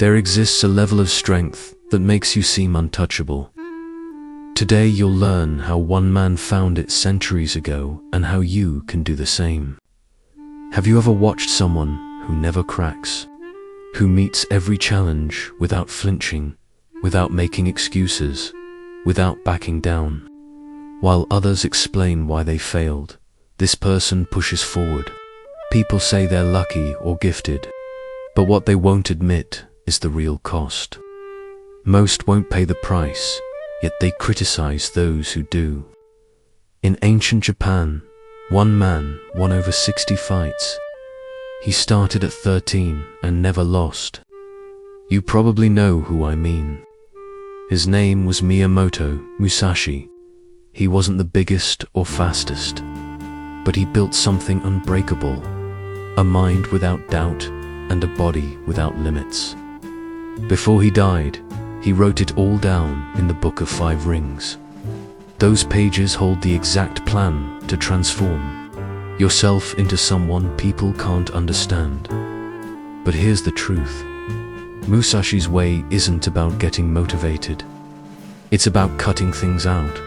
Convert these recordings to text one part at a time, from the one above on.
There exists a level of strength that makes you seem untouchable. Today you'll learn how one man found it centuries ago and how you can do the same. Have you ever watched someone who never cracks, who meets every challenge without flinching, without making excuses, without backing down? While others explain why they failed, this person pushes forward. People say they're lucky or gifted, but what they won't admit is the real cost. Most won't pay the price, yet they criticize those who do. In ancient Japan, one man won over 60 fights. He started at 13 and never lost. You probably know who I mean. His name was Miyamoto Musashi. He wasn't the biggest or fastest, but he built something unbreakable, a mind without doubt and a body without limits. Before he died, he wrote it all down in the Book of 5 Rings. Those pages hold the exact plan to transform yourself into someone people can't understand. But here's the truth. Musashi's way isn't about getting motivated. It's about cutting things out.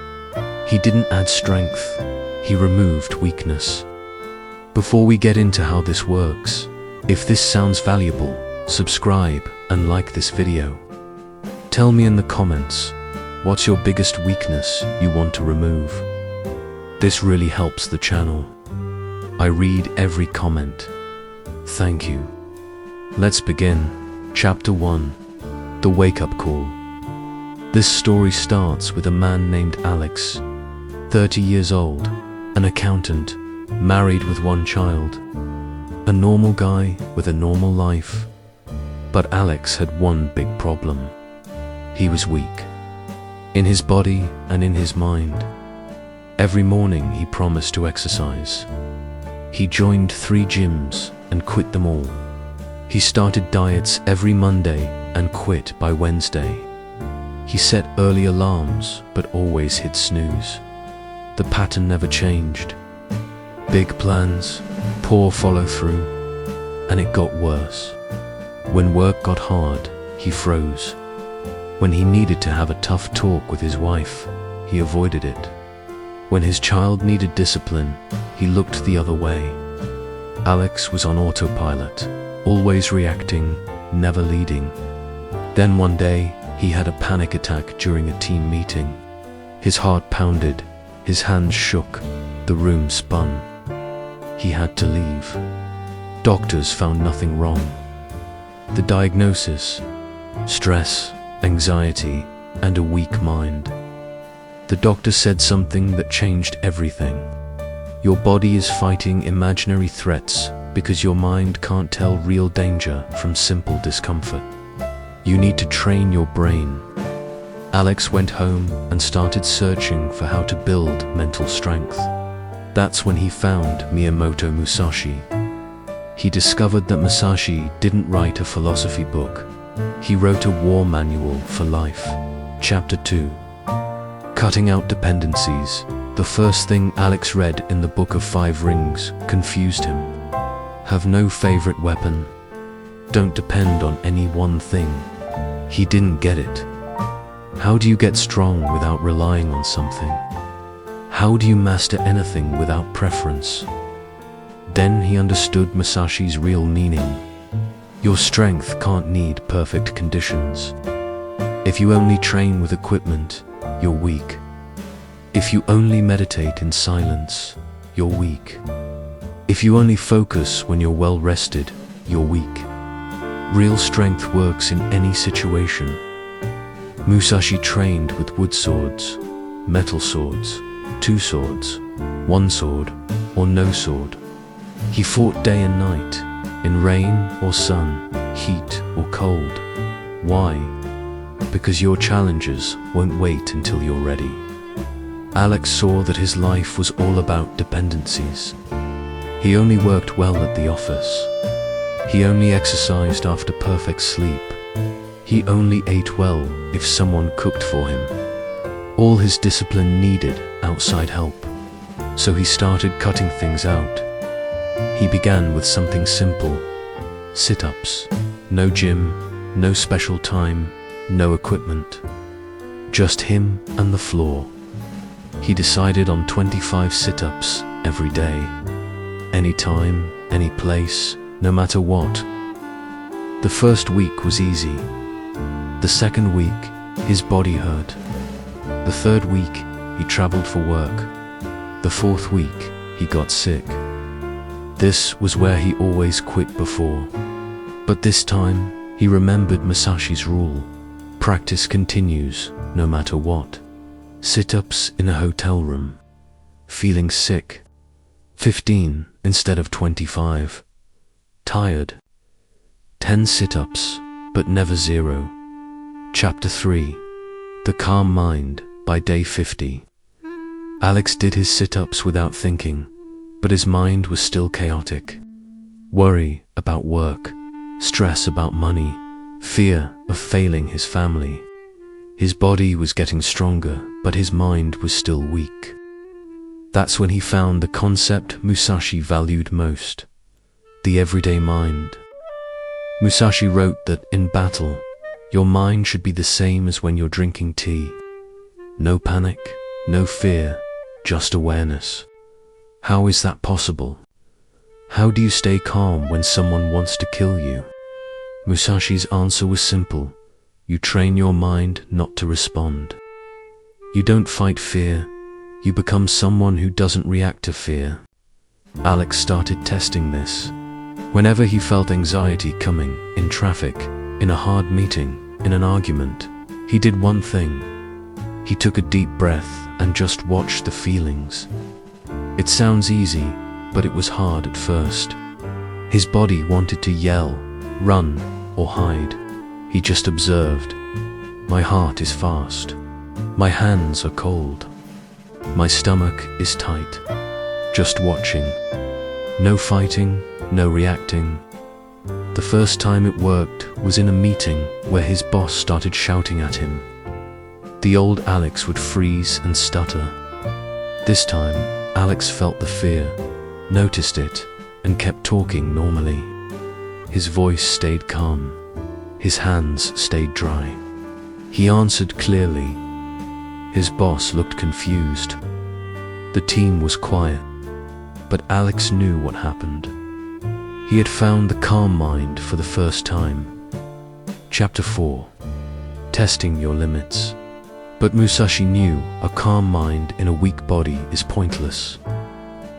He didn't add strength, he removed weakness. Before we get into how this works, if this sounds valuable, subscribe and like this video. Tell me in the comments, what's your biggest weakness you want to remove? This really helps the channel. I read every comment. Thank you. Let's begin. Chapter 1. The Wake-Up Call. This story starts with a man named Alex, 30 years old, an accountant, married with 1 child. A normal guy with a normal life. But Alex had one big problem. He was weak. In his body and in his mind. Every morning he promised to exercise. He joined 3 gyms and quit them all. He started diets every Monday and quit by Wednesday. He set early alarms but always hit snooze. The pattern never changed. Big plans, poor follow-through, and it got worse. When work got hard, he froze. When he needed to have a tough talk with his wife, he avoided it. When his child needed discipline, he looked the other way. Alex was on autopilot, always reacting, never leading. Then one day, he had a panic attack during a team meeting. His heart pounded, his hands shook, the room spun. He had to leave. Doctors found nothing wrong. The diagnosis: stress, anxiety, and a weak mind. The doctor said something that changed everything. Your body is fighting imaginary threats because your mind can't tell real danger from simple discomfort. You need to train your brain. Alex went home and started searching for how to build mental strength. That's when he found Miyamoto Musashi. He discovered that Musashi didn't write a philosophy book. He wrote a war manual for life. Chapter 2. Cutting Out Dependencies. The first thing Alex read in the Book of 5 Rings confused him. Have no favorite weapon. Don't depend on any one thing. He didn't get it. How do you get strong without relying on something? How do you master anything without preference? Then he understood Musashi's real meaning. Your strength can't need perfect conditions. If you only train with equipment, you're weak. If you only meditate in silence, you're weak. If you only focus when you're well rested, you're weak. Real strength works in any situation. Musashi trained with wood swords, metal swords, 2 swords, 1 sword, or no sword. He fought day and night, in rain or sun, heat or cold. Why? Because your challenges won't wait until you're ready. Alex saw that his life was all about dependencies. He only worked well at the office. He only exercised after perfect sleep. He only ate well if someone cooked for him. All his discipline needed outside help. So he started cutting things out. He began with something simple. Sit-ups, no gym, no special time, no equipment. Just him and the floor. He decided on 25 sit-ups every day. Any time, any place, no matter what. The first week was easy. The second week, his body hurt. The third week, he traveled for work. The fourth week, he got sick. This was where he always quit before. But this time, he remembered Musashi's rule. Practice continues, no matter what. Sit-ups in a hotel room. Feeling sick. 15 instead of 25. Tired. 10 sit-ups, but never 0. Chapter 3. The Calm Mind, by day 50. Alex did his sit-ups without thinking, but his mind was still chaotic. Worry about work, stress about money, fear of failing his family. His body was getting stronger, but his mind was still weak. That's when he found the concept Musashi valued most, the everyday mind. Musashi wrote that in battle, your mind should be the same as when you're drinking tea. No panic, no fear, just awareness. How is that possible? How do you stay calm when someone wants to kill you? Musashi's answer was simple. You train your mind not to respond. You don't fight fear. You become someone who doesn't react to fear. Alex started testing this. Whenever he felt anxiety coming, in traffic, in a hard meeting, in an argument, he did one thing. He took a deep breath and just watched the feelings. It sounds easy, but it was hard at first. His body wanted to yell, run, or hide. He just observed. My heart is fast. My hands are cold. My stomach is tight. Just watching. No fighting, no reacting. The first time it worked was in a meeting where his boss started shouting at him. The old Alex would freeze and stutter. This time, Alex felt the fear, noticed it, and kept talking normally. His voice stayed calm. His hands stayed dry. He answered clearly. His boss looked confused. The team was quiet, but Alex knew what happened. He had found the calm mind for the first time. Chapter 4. Testing your limits. But Musashi knew a calm mind in a weak body is pointless.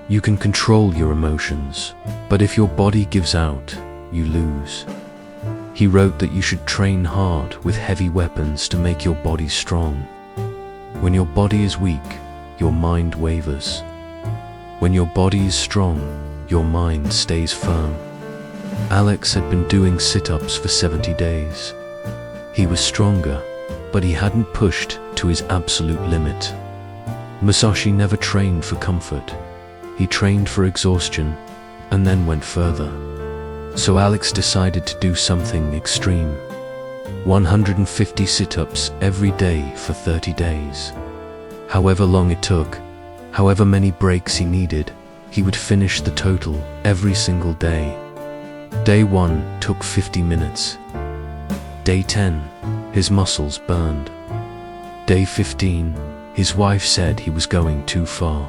You can control your emotions, but if your body gives out, you lose. He wrote that you should train hard with heavy weapons to make your body strong. When your body is weak, your mind wavers. When your body is strong, your mind stays firm. Alex had been doing sit-ups for 70 days. He was stronger, but he hadn't pushed to his absolute limit. Musashi never trained for comfort. He trained for exhaustion, and then went further. So Alex decided to do something extreme. 150 sit-ups every day for 30 days. However long it took, however many breaks he needed, he would finish the total every single day. Day 1 took 50 minutes. Day 10, his muscles burned. Day 15, his wife said he was going too far.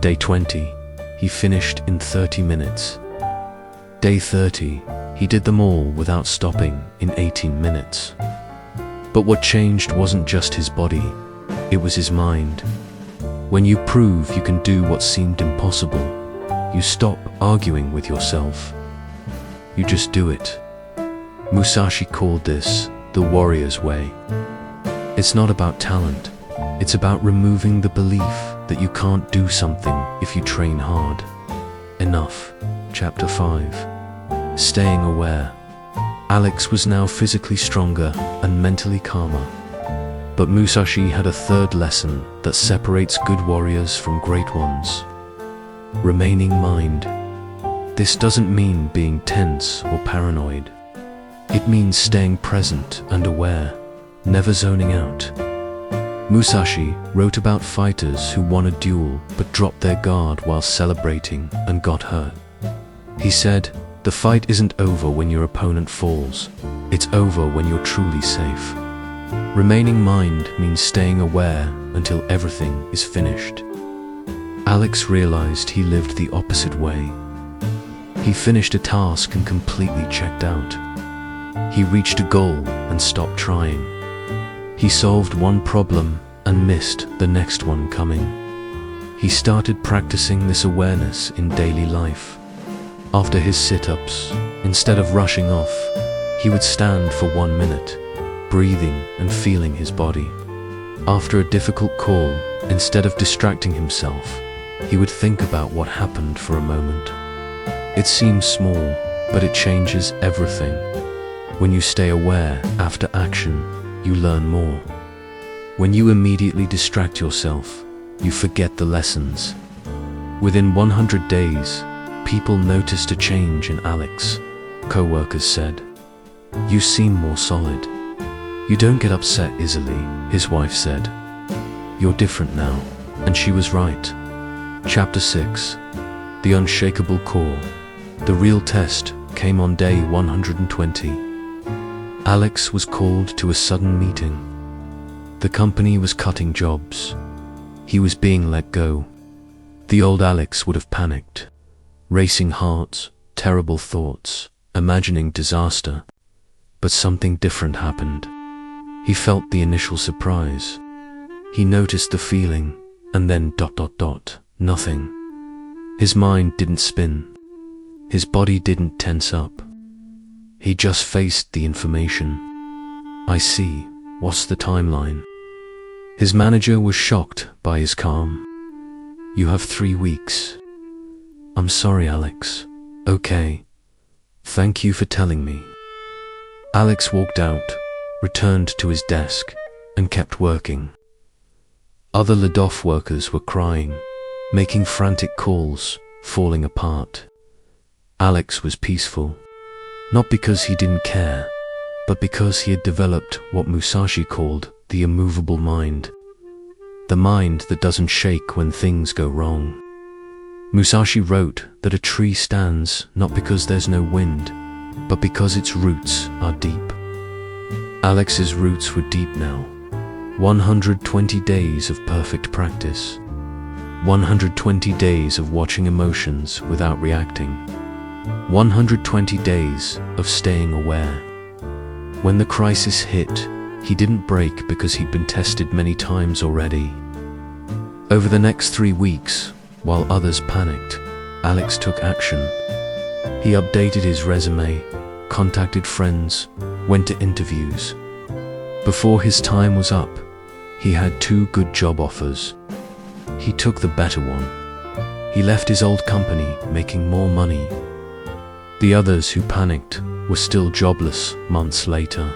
Day 20, he finished in 30 minutes. Day 30, he did them all without stopping in 18 minutes. But what changed wasn't just his body, it was his mind. When you prove you can do what seemed impossible, you stop arguing with yourself. You just do it. Musashi called this the warrior's way. It's not about talent, it's about removing the belief that you can't do something if you train hard. Enough. Chapter 5. Staying aware. Alex was now physically stronger and mentally calmer. But Musashi had a third lesson that separates good warriors from great ones. Remaining mind. This doesn't mean being tense or paranoid. It means staying present and aware, never zoning out. Musashi wrote about fighters who won a duel but dropped their guard while celebrating and got hurt. He said, The fight isn't over when your opponent falls. It's over when you're truly safe. Remaining mind means staying aware until everything is finished. Alex realized he lived the opposite way. He finished a task and completely checked out. He reached a goal and stopped trying. He solved one problem and missed the next one coming. He started practicing this awareness in daily life. After his sit-ups, instead of rushing off, he would stand for 1 minute, breathing and feeling his body. After a difficult call, instead of distracting himself, he would think about what happened for a moment. It seems small, but it changes everything. When you stay aware after action, you learn more. When you immediately distract yourself, you forget the lessons. Within 100 days, people noticed a change in Alex. Co-workers said, "You seem more solid. You don't get upset easily," his wife said. "You're different now." And she was right. Chapter 6. The Unshakable Core. The real test came on day 120. Alex was called to a sudden meeting. The company was cutting jobs. He was being let go. The old Alex would have panicked. Racing hearts, terrible thoughts, imagining disaster. But something different happened. He felt the initial surprise. He noticed the feeling, and then ... nothing. His mind didn't spin. His body didn't tense up. He just faced the information. "I see. What's the timeline?" His manager was shocked by his calm. "You have 3 weeks. I'm sorry, Alex. Okay. Thank you for telling me." Alex walked out, returned to his desk, and kept working. Other laid-off workers were crying, making frantic calls, falling apart. Alex was peaceful, not because he didn't care, but because he had developed what Musashi called the immovable mind. The mind that doesn't shake when things go wrong. Musashi wrote that a tree stands not because there's no wind, but because its roots are deep. Alex's roots were deep now. 120 days of perfect practice. 120 days of watching emotions without reacting. 120 days of staying aware. When the crisis hit, he didn't break because he'd been tested many times already. Over the next 3 weeks, while others panicked, Alex took action. He updated his resume, contacted friends, went to interviews. Before his time was up, he had 2 good job offers. He took the better one. He left his old company making more money. The others who panicked were still jobless months later.